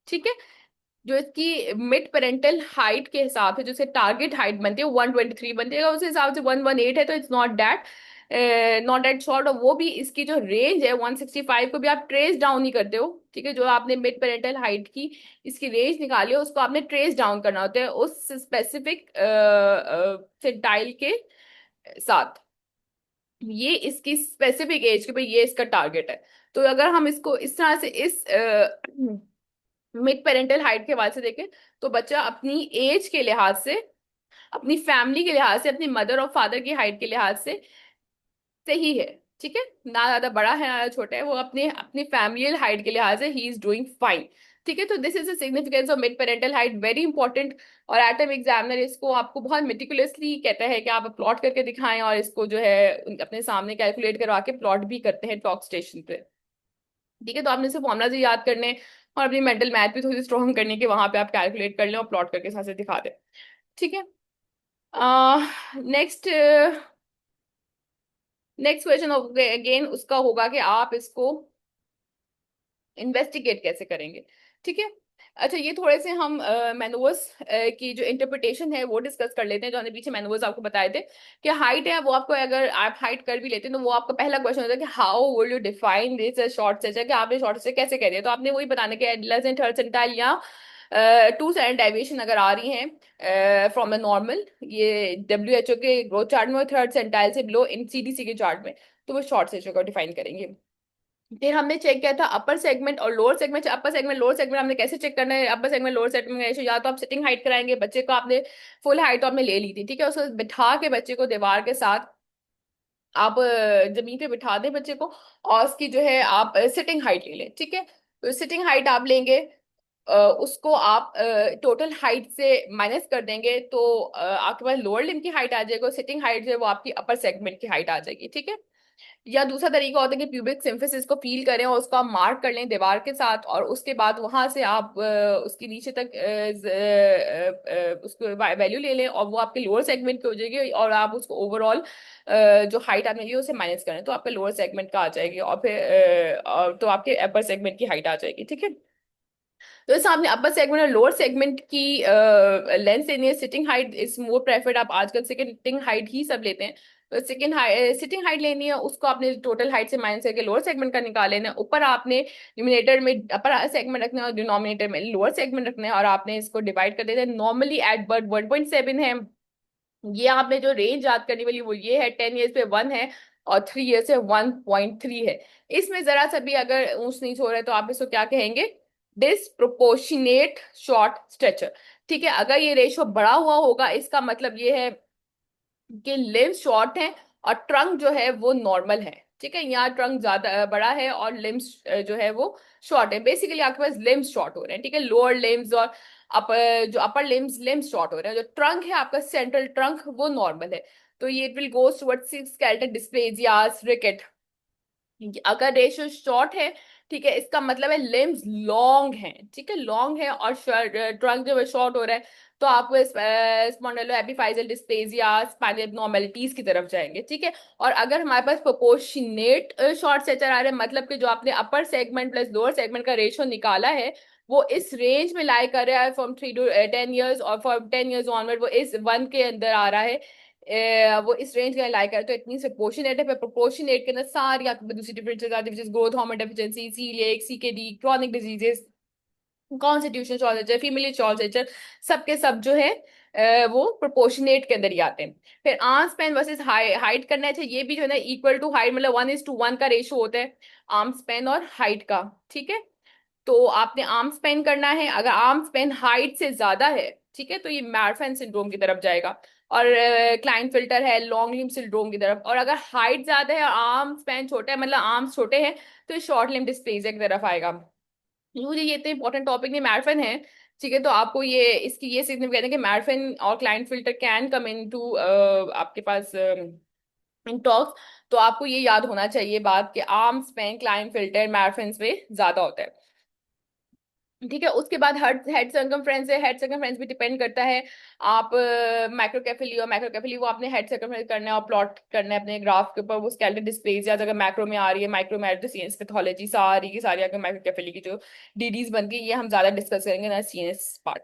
ठीक है, जो इसकी मिड पेरेंटल हाइट के हिसाब से जो इसकी टारगेट हाइट बनती है 123 बनती है, उस हिसाब से 118 है, तो इट्स नॉट दैट शॉर्ट। और वो भी इसकी जो रेंज है 165 को भी आप ट्रेस डाउन ही करते हो। ठीक है, जो आपने मिड पेरेंटल हाइट की इसकी रेंज निकाली है उसको आपने ट्रेस डाउन करना होता है उस स्पेसिफिक सेंटाइल के साथ। ये इसकी स्पेसिफिक एज के भाई ये इसका टारगेट है। तो अगर हम इसको इस तरह से इस मिड पेरेंटल हाइट के हवाले से देखें, तो बच्चा अपनी एज के लिहाज से, अपनी फैमिली के लिहाज से, अपनी मदर और फादर की हाइट के लिहाज से सही है। ठीक है, ना ज्यादा बड़ा है ना ज्यादा छोटा है, वो अपने अपनी फैमिलियल हाइट के लिहाज से ही इज डूइंग फाइन। ठीक है, तो this is the significance of mid parental height, very important. और एटम एग्जामिनर इसको आपको बहुत मेटिकुलसली कहता है कि आप प्लॉट करके दिखाएं, और इसको जो है अपने सामने कैलकुलेट करवा के प्लॉट भी करते हैं टॉक स्टेशन पे। ठीक है, तो आपने सिर्फ फॉर्मुला से याद करने और अपनी मेंटल मैथ भी थोड़ी स्ट्रॉन्ग करने के, वहां पे आप कैलकुलेट कर लें और प्लॉट करके साथ से दिखा दें। ठीक है, नेक्स्ट नेक्स्ट क्वेश्चन अगेन उसका होगा कि आप इसको इन्वेस्टिगेट कैसे करेंगे। ठीक है, अच्छा ये थोड़े से हम मैनुअल्स की जो इंटरप्रिटेशन है वो डिस्कस कर लेते हैं, जो हमने पीछे मैनुअल्स आपको बताए थे कि हाइट है वो आपको, अगर आप हाइट कर भी लेते हैं तो वो आपका पहला क्वेश्चन होता है कि how will you define this short stature, कि आपने शॉर्ट स्टेचर कैसे कह दिया, तो आपने वही बताना कि लेस देन थर्ड सेंटाइल या 2 स्टैंडर्ड डेविएशन अगर आ रही हैं फ्रॉम द नॉर्मल, ये WHO के ग्रोथ चार्ट में, और थर्ड सेंटाइल से बिलो इन CDC के चार्ट में, तो वो शॉर्ट स्टेचर को डिफाइन करेंगे। फिर हमने चेक किया था अपर सेगमेंट और lower segment. Upper segment lower segment हमने कैसे चेक करना है? Upper segment lower segment ratio, या तो आप सिटिंग हाइट कराएंगे बच्चे को, आपने फुल हाइट तो आपने ले ली थी, ठीक है, उसको बिठा के बच्चे को दीवार के साथ आप जमीन पे बिठा दें बच्चे को, और उसकी जो है आप सिटिंग हाइट ले लें। ठीक है, तो सिटिंग हाइट आप लेंगे, उसको आप टोटल हाइट से माइनस कर देंगे, तो आपके पास लोअर लिम्ब की हाइट आ जाएगी, सिटिंग हाइट जो है वो आपकी अपर सेगमेंट की हाइट आ जाएगी। ठीक है, या दूसरा तरीका होता है कि प्यूबिक सिम्फिसिस को फील करें और उसको आप मार्क कर लें दीवार के साथ, और उसके बाद वहां से आप उसके नीचे तक उसको वैल्यू ले लें, और वो आपके लोअर सेगमेंट पे हो जाएगी, और आप उसको ओवरऑल जो हाइट आपने ली उसे माइनस करें तो आपके लोअर सेगमेंट का आ जाएगी, और फिर तो आपके अपर सेगमेंट की हाइट आ जाएगी। ठीक है, तो इस आपने अपर सेगमेंट और लोअर सेगमेंट की लेंथ लेनी है। Sitting height is more preferred, आप आजकल सिटिंग हाइट ही सब लेते हैं, तो सिटिंग हाइट लेनी है, उसको आपने टोटल हाइट से माइनस करके लोअर सेगमेंट का निकाल लेना है। ऊपर आपने न्यूमिनेटर में अपर सेगमेंट रखना है और डिनोमिनेटर में लोअर सेगमेंट रखना है, और आपने इसको डिवाइड कर देना है। नॉर्मली एट बर्थ 1.7 है, ये आपने जो रेंज याद करनी वाली वो ये है, 10 ईयर्स पे 1 है और 3 ईयर्स से 1.3 है। इसमें जरा सा भी अगर ऊंच नीच हो रहा है तो आप इसको क्या कहेंगे? Disproportionate short stature. ठीक है, अगर ये रेशो बढ़ा हुआ होगा इसका मतलब ये है कि लिम्स शॉर्ट हैं और ट्रंक जो है वो नॉर्मल है। ठीक है, यहाँ ट्रंक ज्यादा बड़ा है और लिम्स जो है वो शॉर्ट है। बेसिकली आपके पास लिम्स शॉर्ट हो रहे हैं। ठीक है, लोअर लिम्स और जो अपर लिम्स शॉर्ट हो रहे हैं। जो ट्रंक है आपका सेंट्रल ट्रंक वो नॉर्मल है, तो ये it will goes towards skeletal dysplasia, ricket. अगर रेशियो शॉर्ट है, ठीक है, इसका मतलब है लिम्स लॉन्ग हैं। ठीक है, लॉन्ग है और ट्रंक जो है शॉर्ट हो रहा है, तो आप स्पॉन्डिलो एपिफाइजल डिस्प्लेजिया, स्पाइनल एब्नॉर्मलिटीज की तरफ जाएंगे। ठीक है, और अगर हमारे पास प्रोपोर्शनेट शॉर्ट स्ट्रेचर आ रहा है, मतलब कि जो आपने upper segment plus lower segment का रेशियो निकाला है वो इस रेंज में लाई कर रहा है फ्रॉम 3 to 10 ईयर्स, और फ्रॉम 10 ईयर्स ऑनवर्ड वो इस 1 के अंदर आ रहा है, वो इस रेंज का लाइक है, तो इट मींस प्रोपोर्शनेट है। प्रोपोर्शनेट के अंदर सारी आपकी दूसरी डिफरेंसेस आती है, which is growth hormone deficiency, coeliac, CKD, chronic diseases, constitution shortage, female shortage, सबके सब जो है वो प्रोपोर्शनेट के अंदर ही आते हैं। फिर आर्म स्पैन वर्सेस हाइट करना चाहिए, ये भी जो है ना इक्वल टू हाइट, मतलब 1:1 का रेशो होता है आर्म स्पैन और हाइट का। ठीक है, तो आपने आर्म स्पैन करना है, अगर आर्म स्पैन हाइट से ज्यादा है, ठीक है, तो ये मार्फन सिंड्रोम की तरफ जाएगा। और क्लाइन फिल्टर है लॉन्ग लिम्ब सिंड्रोम की तरफ। और अगर हाइट ज्यादा है और आर्म स्पैन छोटा है, मतलब आर्म्स छोटे हैं, तो शॉर्ट लिम्ब डिस्प्लेजिया की तरफ आएगा। मुझे ये इतने इंपॉर्टेंट टॉपिक नहीं मैराथन है, ठीक है, तो आपको ये इसकी ये सिग्निफिकेंस है कि मैराथन और client filter can come in to आपके पास इन टॉक्स। तो आपको ये याद होना चाहिए बात कि arm span client filter marathon पे ज्यादा होता है। ठीक है, उसके बाद हेड हेड सर्कमफ्रेंस है, हेड सर्कमफ्रेंस भी डिपेंड करता है। आप मैक्रोकेफेली और मैक्रोकेफेली वो आपने हेड सर्कमफ्रेंस करना है और प्लॉट करना है अपने ग्राफ के ऊपर, वो स्केलेटल डिस्प्लेसिया अगर मैक्रो में आ रही है, माइक्रो में सीएनएस पैथोलॉजी सारी की सारी अगर मैक्रोकेफेली की जो डीडीज बन गई, ये हम ज्यादा डिस्कस करेंगे ना सीएनएस पार्ट।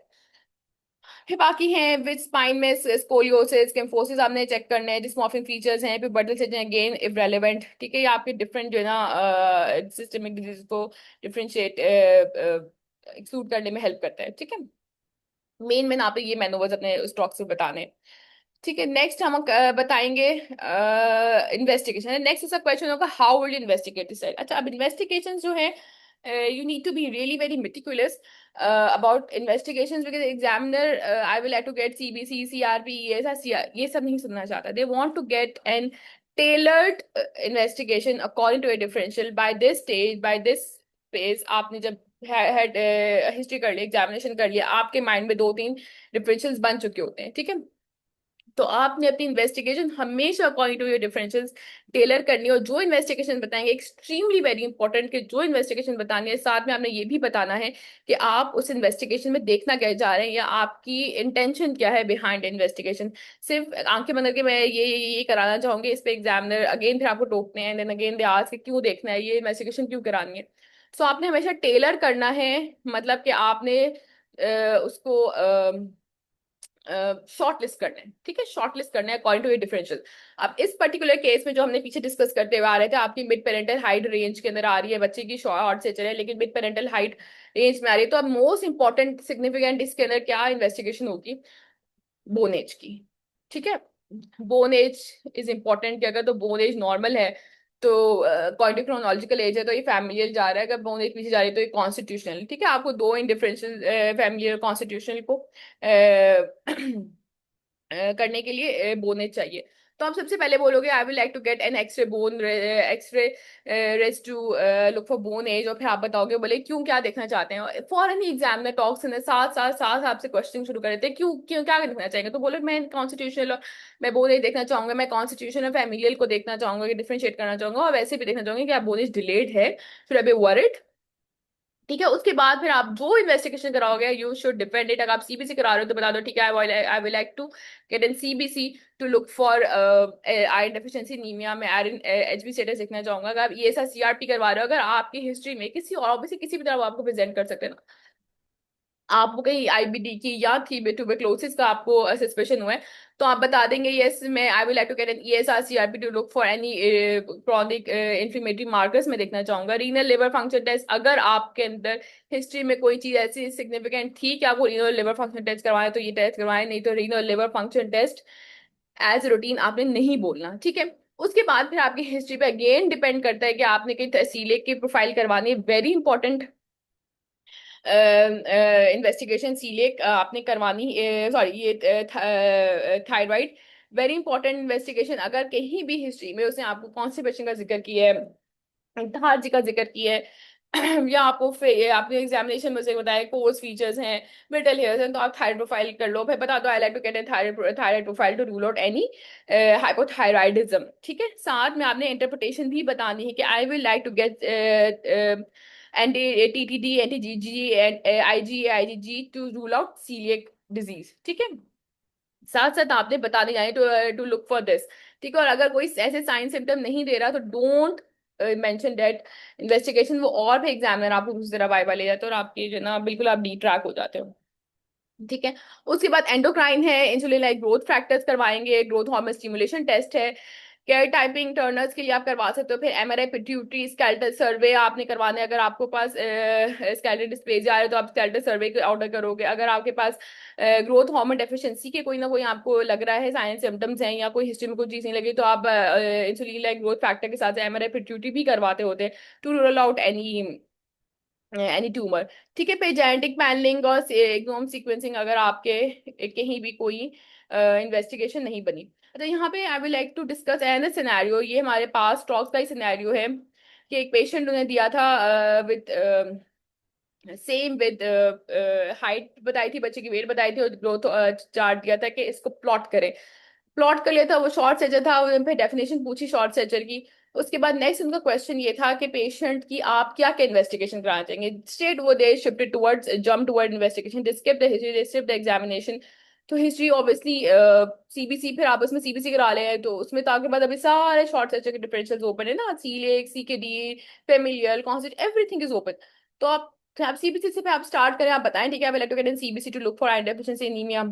फिर बाकी हैं विद स्पाइन में स्कोलियोसिस किम्फोसिस आपने चेक करना है, डिस्मॉर्फिक फीचर्स हैं, फिर बटल से अगेन इफ रेलेवेंट। ठीक है, ये आपके डिफरेंट जो है ना सिस्टमिक डिजीज को डिफरेंशिएट एक्सक्लूड करने में हेल्प करता है। ठीक है, मेन मेन आप ये मैनोवर्स अपने स्टॉक से बताने हैं। ठीक है, नेक्स्ट हम बताएंगे इन्वेस्टिगेशन। नेक्स्ट ऐसा क्वेश्चन होगा हाउ विल इन्वेस्टिगेट दिस। अच्छा, अब इन्वेस्टिगेशन जो है you need to be really very meticulous about investigations, because examiner I will have to get CBC CRP ये सब नहीं सुनना चाहता। They want to get an tailored investigation according to a differential by this stage by this phase. आपने जब head history कर लिया, examination कर लिया, आपके माइंड में 2-3 डिफरेंशियल्स बन चुके होते हैं। ठीक है, तो आपने अपनी इन्वेस्टिगेशन हमेशा according to your differences tailor करनी है। और जो इन्वेस्टिगेशन बताएंगे एक्सट्रीमली वेरी इंपॉर्टेंट कि जो इन्वेस्टिगेशन बतानी है, साथ में आपने ये भी बताना है कि आप उस इन्वेस्टिगेशन में देखना क्या जा रहे हैं या आपकी इंटेंशन क्या है बिहाइंड इन्वेस्टिगेशन। सिर्फ आंखें बंद करके मैं ये कराना चाहूंगी, इस पे एग्जामिनर अगेन फिर आपको टोकते हैं, देन अगेन दे आस्क कि क्यों देखना है, ये इन्वेस्टिगेशन क्यों करानी है। सो आपने हमेशा टेलर करना है, मतलब कि आपने उसको शॉर्ट लिस्ट करना है। ठीक है, शॉर्ट लिस्ट करना है अकॉर्डिंग टू योर डिफरेंशियल। अब इस पर्टिकुलर केस में जो हमने पीछे डिस्कस करते हुए आ रहे थे, आपकी मिड पेरेंटल हाइट रेंज के अंदर आ रही है, बच्चे की शॉर्ट से चले लेकिन मिड पेरेंटल हाइट रेंज में आ रही है, तो अब मोस्ट इंपॉर्टेंट सिग्निफिकेंट इसके अंदर क्या इन्वेस्टिगेशन होगी, बोन एज की। ठीक है, बोन एज इज इंपॉर्टेंट कि अगर तो बोन एज नॉर्मल है तो क्रोनोलॉजिकल एज है तो ये फैमिलियल जा रहा है, अगर बोन एज पीछे जा रही है तो ये कॉन्स्टिट्यूशनल। ठीक है, आपको दो इन डिफरेंशियल फैमिलियल कॉन्स्टिट्यूशनल को करने के लिए बोनेज चाहिए। तो आप सबसे पहले बोलोगे I will like to get an X-ray bone X-ray wrist to look for bone age, और फिर आप बताओगे बोले क्यों, क्या देखना चाहते हैं। फॉरन ही एग्जामिनर टॉक्स इन साथ साथ साथ आपसे क्वेश्चन शुरू कर देते हैं, क्यों क्यों क्या देखना चाहेंगे, तो बोले मैं कॉन्स्टिट्यूशनल और मैं बोन एज देखना चाहूंगा, मैं कॉन्स्टिट्यूशन और फैमिलियल को देखना चाहूंगा कि डिफरेंशिएट करना चाहूंगा, और वैसे भी देखना चाहूंगा कि आप बोन एज डिलेड है, फिर अभी वरिड। ठीक है, उसके बाद फिर आप जो इन्वेस्टिगेशन कराओगे यू शुड डिपेंड इट। अगर आप सीबीसी करा रहे हो तो बता दो ठीक है I will like to get in CBC to look for iron deficiency anaemia में आयरन एचबी स्टेटस देखना चाहूंगा। अगर आप ये ऐसा सीआरपी करवा रहे हो, अगर आपकी हिस्ट्री में किसी और ऑब्वियसली किसी भी तरह वो आपको प्रेजेंट कर सकते हैं ना, आपको कहीं आईबीडी की या थी ट्यूबरक्लोसिस का आपको सस्पेशन हुआ है, तो आप बता देंगे यस मैं I will like to get an ESR CRP to look for any chronic inflammatory markers में देखना चाहूंगा। रीनल लिवर फंक्शन टेस्ट, अगर आपके अंदर हिस्ट्री में कोई चीज ऐसी सिग्निफिकेंट थी कि आपको रीनल लिवर फंक्शन टेस्ट करवाए तो ये टेस्ट करवाए, नहीं तो renal liver function test as routine आपने नहीं बोलना। ठीक है, उसके बाद फिर आपकी हिस्ट्री पे अगेन डिपेंड करता है कि आपने कहीं तहसीले की प्रोफाइल करवानी है, वेरी इंपॉर्टेंट इन्वेस्टिगेशन सीलिए आपने करवानी, सॉरी ये थायराइड, वेरी इंपॉर्टेंट इन्वेस्टिगेशन। अगर कहीं भी हिस्ट्री में उसने आपको कॉन्स्टिपेशन का जिक्र किया है, धार्जी का जिक्र किया है या आपको आपने एग्जामिनेशन में से बताया कोर्स फीचर्स हैं, ब्रिटल हेयर्स हैं, तो आप थायराइड प्रोफाइल कर लो, फिर बता दो I like to get a thyroid profile to rule out any hypothyroidism. ठीक है, साथ में आपने इंटरप्रिटेशन भी बतानी है कि I will like to get anti TTD anti GG IG IGG to rule out coeliac disease. ठीक है, साथ साथ आपने बताने जाए टू लुक फॉर दिस। ठीक है, और अगर कोई ऐसे साइन सिम्टम नहीं दे रहा तो डोंट मेंशन दैट इन्वेस्टिगेशन, वो और भी एग्जामिनर आपको दूसरी तरह बाय ले जाते हो और आपकी जो ना बिल्कुल आप डी ट्रैक हो जाते हो। ठीक है, उसके बाद एंडोक्राइन है, इंसुलिन लाइक ग्रोथ फैक्टर्स करवाएंगे, ग्रोथ हार्मोन स्टिमुलेशन टेस्ट है, केयर टाइपिंग टर्नर्स के लिए आप करवा सकते हो। फिर एमआरआई पिट्यूटरी स्केलेटल सर्वे आपने करवाना है। अगर आपके पास स्केलेटल डिस्प्लेजिया आ रहा है तो आप स्केलेटल सर्वे का ऑर्डर करोगे। अगर आपके पास ग्रोथ हार्मोन डेफिशिएंसी के कोई ना कोई आपको लग रहा है साइंस सिम्टम्स हैं या कोई हिस्ट्री में कोई चीज नहीं लगी तो आप इंसुलिन लाइक ग्रोथ फैक्टर के साथ एमआरआई पिट्यूटरी भी करवाते होते हैं to rule out any tumour. ठीक है, पे जेनेटिक पैनलिंग और एक्सोम सीक्वेंसिंग अगर आपके कहीं भी कोई इन्वेस्टिगेशन नहीं बनी। तो यहाँ पे I will like to discuss an scenario. ये हमारे पास टॉक्स का ही सिनेरियो है कि एक पेशेंट उन्हें दिया था विद सेम विद हाइट बताई थी, बच्चे की वेट बताई थी और ग्रोथ चार्ट दिया था कि इसको प्लॉट करें। प्लॉट कर लिया था, वो शॉर्ट सेचर था, उन पे डेफिनेशन पूछी शॉर्ट सेचर की। उसके बाद नेक्स्ट उनका क्वेश्चन ये था कि पेशेंट की आप क्या क्या इन्वेस्टिगेशन कराना चाहेंगे। स्ट्रेट वो they shifted towards jump toward investigation, describe the history, describe the examination. तो हिस्ट्री ऑब्वियसली सीबीसी, फिर आप उसमें सीबीसी करा ले तो उसमें ताकि बाद अभी सारे शॉर्ट सर्चर के डिफरेंशियल्स ओपन है ना, coeliac, CKD, familial, constitute, everything is open. तो आप सीबीसी से पे आप स्टार्ट करें, आप बताएं ठीक है, I will in CBC to look for iron deficiency anaemia.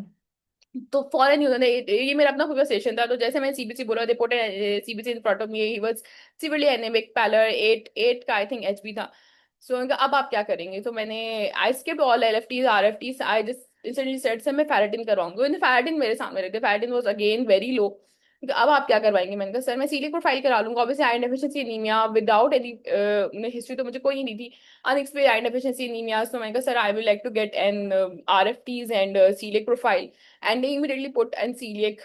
तो फॉरन यूजर ने ये मेरा अपना खुद का सेशन था, तो जैसे मैंने सीबीसी बोला, they put CBC in front of me, he was severely anaemic, pallor 8 का आई थिंक एचबी था। सो उनका अब आप क्या करेंगे, तो मैंने I skipped all LFTs RFTs, I just instantly said से मैं फेरेटिन करवाऊंगी। उन्होंने फेरेटिन मेरे सामने रखते, ferritin was again very low. अब आप क्या करवाएंगे, मैंने कहा सर मैं सीलिक प्रोफाइल करा लूंगा, obviously iron deficiency anaemia without any history तो मुझे कोई नहीं थी, unexplained iron deficiency anemia. So मैंने कहा sir I would like to get an RFTs and celiac profile, and they immediately put an celiac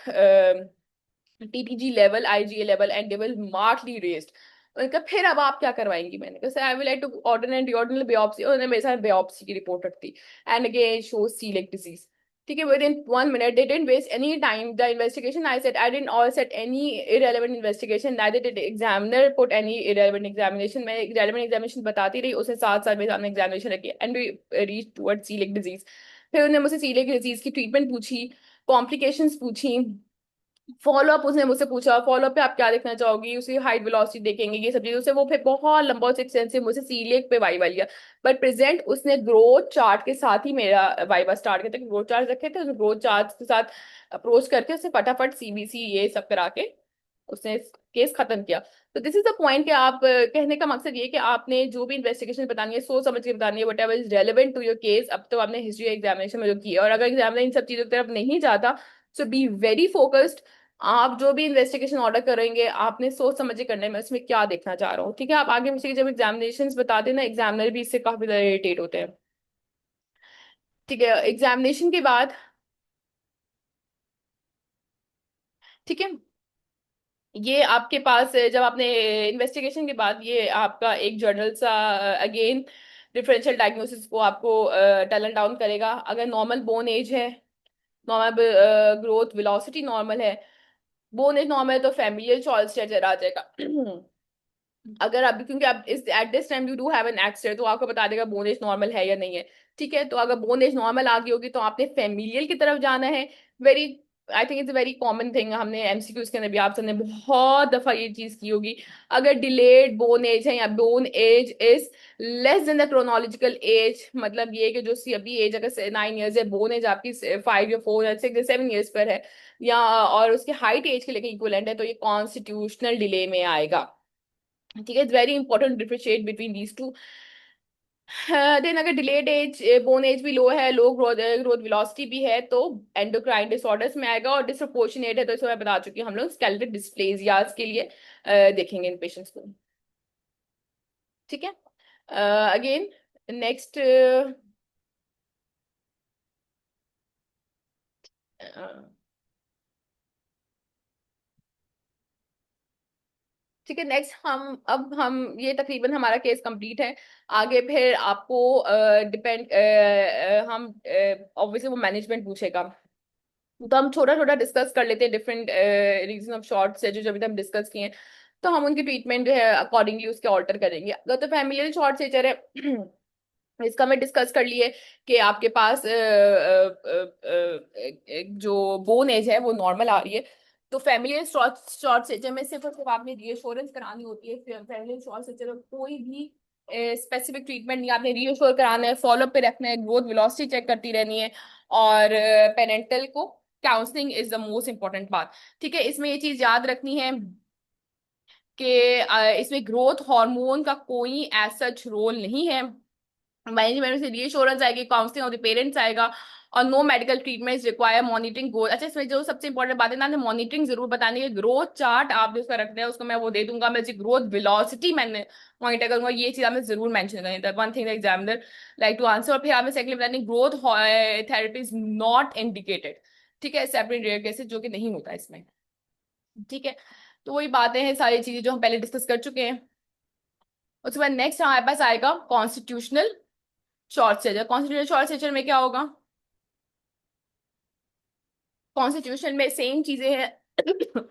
TTG level, IgA level, and they will markedly raised. मैंने कहा फिर अब आप क्या करवाएंगी, मैंने कहा sir I will like to order and duodenal biopsy. उन्होंने मेरे साथ बायोप्सी की रिपोर्ट रख दी and again show coeliac disease. ठीक है, within 1 minute they didn't waste any time the investigation, I said I didn't all set any irrelevant investigation, neither did the examiner put any irrelevant examination। मैं irrelevant examination बताती रही, उसने साथ साथ मेरे सामने examination रखी and we reached towards celiac disease। फिर उन्होंने मुझसे celiac disease की ट्रीटमेंट पूछी, कॉम्प्लिकेशंस पूछी, फॉलोअप उसने मुझसे पूछा फॉलोअप पे आप क्या देखना चाहोगी, उसी हाइट वेलोसिटी देखेंगे ये सब चीजें से। वो फिर बहुत लंबा और एक्सटेंसिव मुझसे सीलिएक पे वाइवा लिया, बट प्रेजेंट उसने ग्रोथ चार्ट के साथ ही मेरा वाइवा स्टार्ट किया था। ग्रोथ चार्ट रखे थे, उसने ग्रोथ चार्ट के साथ अप्रोच करके उसने फटाफट सीबीसी ये सब करा के उसने केस खत्म किया। तो दिस इज द पॉइंट कि आप कहने का मकसद ये कि आपने जो भी इन्वेस्टिगेशन बतानी है सोच समझ के बतानी है, whatever is relevant to your case. अब तो आपने हिस्ट्री एग्जामिनेशन में जो किया, और अगर एग्जामिनर इन सब चीजों की तरफ नहीं जाता, सो बी वेरी फोकस्ड। आप जो भी इन्वेस्टिगेशन ऑर्डर करेंगे आपने सोच समझ के करने में उसमें क्या देखना चाह रहा हूँ। ठीक है, आप आगे पीछे जब एग्जामिनेशन बताते हैं ना, एग्जामिनर भी इससे काफी ज्यादा इरिटेट होते हैं। ठीक है, एग्जामिनेशन के बाद, ठीक है, ये आपके पास जब आपने इन्वेस्टिगेशन के बाद ये आपका एक जर्नल सा अगेन डिफरेंशियल डायग्नोसिस को आपको टलन डाउन करेगा। अगर नॉर्मल बोन एज है, नॉर्मल ग्रोथ वेलोसिटी नॉर्मल है, बोन एज नॉर्मल है, तो फैमिलियल चॉइस स्ट्रक्चर आ जाएगा। अगर अभी क्योंकि आप इस at this time you do have an X-ray, तो आपको बता देगा बोन एज नॉर्मल है या नहीं है। ठीक है, तो अगर बोन एज नॉर्मल आ गई होगी तो आपने फेमिलियल की तरफ जाना है। Very, I think it's a very common thing, हमने एमसीक्यूज के अंदर भी आप सबने बहुत दफा ये चीज की होगी। अगर डिलेड बोन एज है या bone age is less than the chronological age, मतलब ये कि जो सी अभी एज अगर 9 years है, बोन एज आपकी 5 या 4 या 6 या 7 years पर है, या और उसके हाइट एज के लेके इक्विवेलेंट है, तो ये कॉन्स्टिट्यूशनल डिले में आएगा। ठीक है, it's very important differentiate between these two. Then अगर डिलेड एज बोन एज भी लो है, लो ग्रोथ ग्रोथ वेलोसिटी भी है, तो एंडोक्राइन डिसऑर्डर्स में आएगा। और डिस्प्रोपोर्शनेट है तो इसको मैं बता चुकी हूँ, हम लोग स्केलेटल डिस्प्लेजियाज के लिए देखेंगे इन पेशेंट्स को। ठीक है, अगेन नेक्स्ट, ठीक है, नेक्स्ट हम ये तकरीबन हमारा केस कंप्लीट है। आगे फिर आपको डिपेंड हम ऑब्वियसली वो मैनेजमेंट पूछेगा, तो हम छोटा छोटा डिस्कस कर लेते हैं डिफरेंट रीजन ऑफ शॉर्ट से जो अभी तक हम डिस्कस किए हैं। तो हम उनकी ट्रीटमेंट जो है अकॉर्डिंगली उसके ऑल्टर करेंगे। अगर तो फैमिलियल शॉर्ट सेचर है इसका मैं डिस्कस कर लिए कि आपके पास जो बोन एज है वो नॉर्मल आ रही है, तो फैमिलियल शॉर्ट शॉर्ट सेचर में सिर्फ और सिर्फ आपने रीअश्योरेंस करानी होती है। फैमिलियल शॉर्ट सेचर कोई भी स्पेसिफिक ट्रीटमेंट नहीं, आपने रीअश्योर कराना है, फॉलोअप पे रखना है, ग्रोथ वेलोसिटी चेक करती रहनी है, और पेरेंटल को counselling is the most important बात। ठीक है, इसमें ये चीज याद रखनी है इसमें ग्रोथ हार्मोन का कोई एज सच रोल नहीं है। मैनेजमेंट से रीअश्योरेंस आएगी, काउंसलिंग ऑफ द पेरेंट्स आएगा, और no medical treatment require monitoring goal. अच्छा, इसमें जो सबसे इंपॉर्टेंट बात है ना, मॉनिटरिंग जरूर बताने की। ग्रोथ चार्ट आप जो उसका रखते हैं उसको मैं वो दे दूंगा, मैं ग्रोथ वेलोसिटी मैंने मॉनिटर करूंगा, ये चीज आपने जरूर मेंशन करनी है। One thing examiner like to answer. और फिर आपने सेकंडली बतानी growth therapy is not indicated, ठीक है, सेपरेट रेयर केसेस, जो कि नहीं होता इसमें, ठीक है। तो वही बातें हैं, सारी चीजें जो हम पहले डिस्कस कर चुके हैं। उसके बाद नेक्स्ट हमारे पास आएगा constitutional short stature. Constitutional short stature में क्या होगा? कॉन्स्टिट्यूशन में सेम चीजें हैं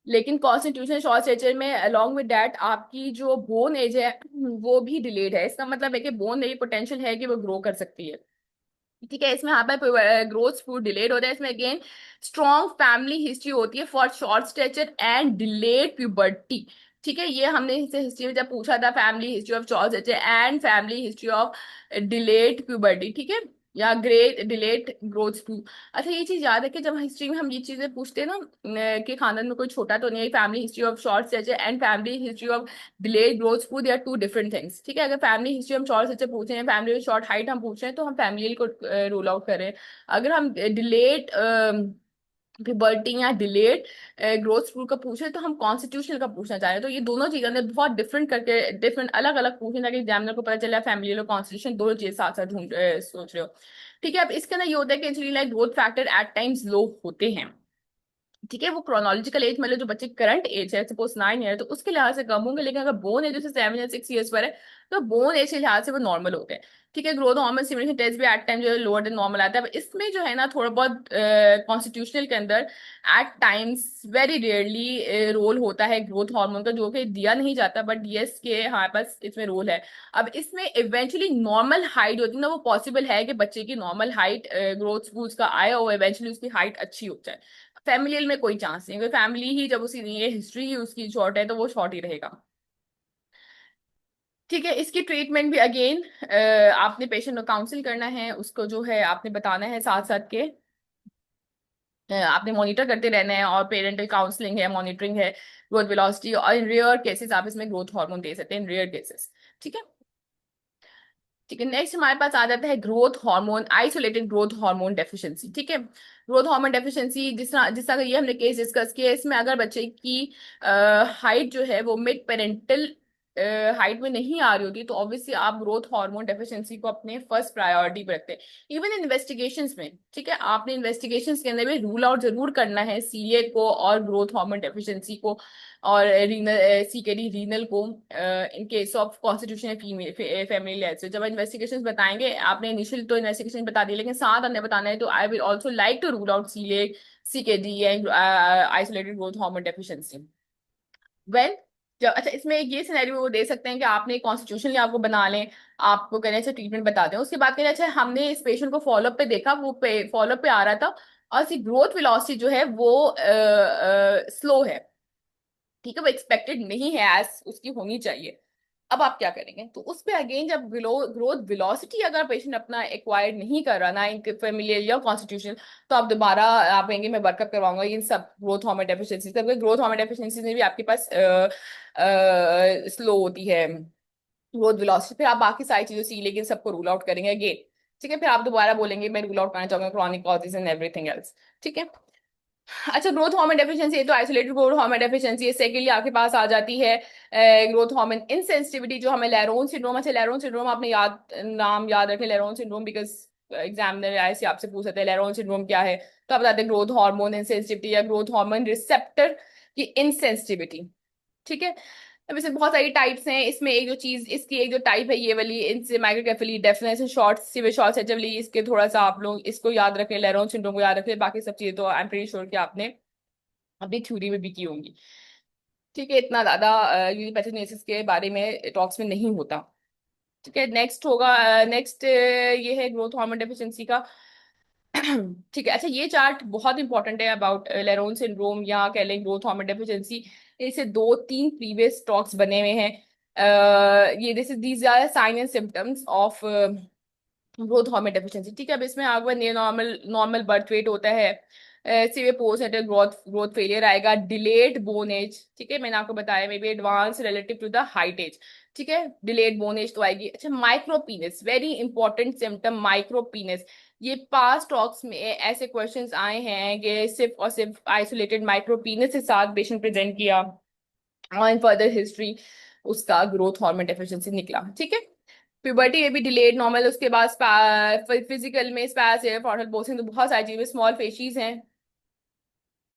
लेकिन कॉन्स्टिट्यूशनल शॉर्ट स्टेचर में अलॉन्ग विद डैट आपकी जो बोन एज है वो भी डिलेड है। इसका मतलब है कि बोन में पोटेंशियल है कि वो ग्रो कर सकती है, ठीक है। इसमें यहाँ पर ग्रोथ स्पूड डिलेड होता है। इसमें अगेन स्ट्रॉन्ग फैमिली हिस्ट्री होती है for short stature and delayed puberty, ठीक है। ये हमने इसे हिस्ट्री में जब पूछा था, family history of short stature and family history of delayed puberty, ठीक है, या ग्रेट डिलेड ग्रोथ स्पूड। अच्छा, ये चीज याद है कि जब हिस्ट्री में हम ये चीजें पूछते हैं ना कि खानदान में कोई छोटा तो नहीं है, family history of short stature and family history of delayed growth spurt, they are two different things, ठीक है। अगर फैमिली हिस्ट्री हम शॉर्ट स्टेचर पूछ रहे हैं, फैमिली शॉर्ट हाइट हम पूछ रहे हैं, तो हम फैमिली को रूल आउट करें। अगर हम डिलेड प्यूबर्टी या डिलेड ग्रोथ स्पूड का पूछ रहे हैं, तो हम कॉन्स्टिट्यूशनल का पूछना चाह रहे हैं। तो ये दोनों चीजें ने बहुत डिफरेंट करके डिफरेंट अलग अलग पूछने, ताकि एग्जामिनर को पता चला फैमिली और कॉन्स्टिट्यूशन दोनों चीजें साथ साथ ढूंढ सोच रहे हो, ठीक है। अब इसके अंदर ये होता है कि insulin like growth factor at times low होते हैं, ठीक है। वो क्रोनोलॉजिकल एज मतलब जो बच्चे करंट एज है, सपोज 9 ईयर, तो उसके लिहाज से कम होंगे। लेकिन अगर बोन एज जैसे 7 या 6 ईयर्स पर है, तो बोन एज के लिहाज से वो नॉर्मल होते हैं, ठीक है। ग्रोथ हार्मोन स्टिमुलेशन टेस्ट भी एट टाइम जो है लोअर देन नॉर्मल आता है। अब इसमें जो है ना थोड़ा बहुत कॉन्स्टिट्यूशनल के अंदर at times very rarely role होता है ग्रोथ हार्मोन का, जो कि दिया नहीं जाता, बट यस के हमारे पास इसमें रोल है। अब इसमें इवेंचुअली नॉर्मल हाइट होती है ना, वो पॉसिबल है कि बच्चे की नॉर्मल हाइट ग्रोथ स्पूल्स का आए और इवेंचुअली उसकी हाइट अच्छी हो जाए। फैमिलियल में कोई चांस नहीं, अगर फैमिली ही जब उसकी ये हिस्ट्री ही उसकी शॉर्ट है तो वो शॉर्ट ही रहेगा, ठीक है। इसकी ट्रीटमेंट भी अगेन आपने पेशेंट को काउंसिल करना है, उसको जो है आपने बताना है साथ साथ के आपने मॉनिटर करते रहना है, और पेरेंटल काउंसलिंग है, मॉनिटरिंग है, ग्रोथ वेलोसिटी, और इन रेयर केसेस आप इसमें ग्रोथ हार्मोन दे सकते हैं, इन रेयर केसेस, ठीक है। ठीक है, नेक्स्ट हमारे पास आ जाता है growth hormone, isolated growth hormone deficiency, ठीक है। ग्रोथ हार्मोन डेफिशिएंसी जिस तरह का ये हमने केस डिस्कस किया, इसमें अगर बच्चे की हाइट जो है वो मिड पेरेंटल हाइट में नहीं आ रही होती, तो ऑब्वियसली आप ग्रोथ हार्मोन डेफिशिएंसी को अपने फर्स्ट प्रायोरिटी पर रखते हैं। इवन इन्वेस्टिगेशंस में, ठीक है, आपने इन्वेस्टिगेशंस के अंदर भी रूल आउट जरूर करना है सीलिएक को और ग्रोथ हार्मोन डेफिशिएंसी को, और रीनल सीकेडी रीनल को in case of constitution family life से। जब इन्वेस्टिगेशंस बताएंगे, आपने इनिशियल तो इन्वेस्टिगेशन बता दी, लेकिन साथ हमने बताना है, तो I will also like to rule out coeliac, CKD and isolated growth hormone deficiency when. जब अच्छा, इसमें एक ये सिनेरियो वो दे सकते हैं कि आपने कॉन्स्टिट्यूशनली आपको बना लें, आपको कहने से ट्रीटमेंट बता दें, उसके बाद कहना अच्छा हमने इस पेशेंट को फॉलोअप पे देखा, वो फॉलोअप पे आ रहा था और उसकी ग्रोथ वेलोसिटी जो है वो स्लो है, ठीक है, वो एक्सपेक्टेड नहीं है एज उसकी होनी चाहिए। अब आप क्या करेंगे? तो उस पे अगेन जब ग्रोथ वेलोसिटी अगर पेशेंट अपना एक्वायर्ड नहीं कर रहा ना इन फेमिलियल या कॉन्स्टिट्यूशन, तो आप दोबारा आप कहेंगे मैं वर्कअप करवाऊंगा इन सब ग्रोथ हार्मोन डेफिशिएंसी। तब ग्रोथ हार्मोन डेफिशिएंसी में भी आपके पास स्लो होती है ग्रोथ वेलोसिटी, फिर आप बाकी सारी चीजों से लेकिन सबको रूल आउट करेंगे अगेन, ठीक है। फिर आप दोबारा बोलेंगे मैं रूल आउट करना चाहूंगा chronic causes and everything else, ठीक है। अच्छा, ग्रोथ हार्मोन डेफिशिएंसी है तो आइसोलेटेड ग्रोथ हार्मोन डेफिशिएंसी है। सेकेंडली आपके पास आ जाती है ग्रोथ हार्मोन इनसेंसिटिविटी, जो हमें लेरोन सिंड्रोम। अच्छा, लेरोन सिंड्रोम आपने नाम याद रखें, लेरोन सिंड्रोम, बिकॉज एग्जामिनर ऐसे आपसे पूछ सकते हैं लेरोन सिंड्रोम क्या है, तो आप बताते हैं ग्रोथ हार्मोन इनसेंसिटिविटी या ग्रोथ हार्मोन रिसेप्टर की इनसेंसिटिविटी, ठीक है। अब इसमें बहुत सारी टाइप्स हैं। इसमें एक जो चीज इसकी एक जो टाइप है ये वाली, इनसे माइक्रोकेफली डेफनेस शॉर्ट सिविल शॉर्ट सेचुअली, इसके थोड़ा सा आप लोग इसको याद रखें, लेरोन सिंड्रोम को याद रखें, बाकी सब चीजें तो आई एम प्रीटी श्योर कि आपने अपनी थ्योरी में भी की होंगी, ठीक है। इतना ज्यादा यूनिपैथोजेनेसिस के बारे में टॉक्स में नहीं होता, ठीक है। नेक्स्ट होगा, नेक्स्ट ये है ग्रोथ हार्मोन डेफिशिएंसी का ठीक है। अच्छा, ये चार्ट बहुत इंपॉर्टेंट है अबाउट लेरोन सिंड्रोम या कह लें ग्रोथ हार्मोन डेफिशिएंसी। इसे 2-3 प्रीवियस टॉक्स बने हुए हैं। ये this is these are sign and symptoms of growth hormone deficiency, ठीक है। अब इसमें आपका नॉर्मल नॉर्मल बर्थ वेट होता है, severe post natal growth growth failure आएगा, डिलेड बोन एज, ठीक है, मैंने आपको बताया may be advance relative to the height age, ठीक है, डिलेड बोन एज तो आएगी। अच्छा, micropenis, very important symptom micropenis. ये पास्ट टॉक्स में ऐसे क्वेश्चंस आए हैं कि सिर्फ और सिर्फ आइसोलेटेड माइक्रोपीनस के साथ पेशेंट प्रेजेंट किया और इन फर्दर हिस्ट्री उसका ग्रोथ हार्मोन डेफिशिएंसी निकला, ठीक है। प्यूबर्टी में भी डिलेड नॉर्मल, उसके बाद फिजिकल में स्पैस है, फ्रंटल बोसिंग, तो बहुत सारी चीजें, स्मॉल फेशीज हैं,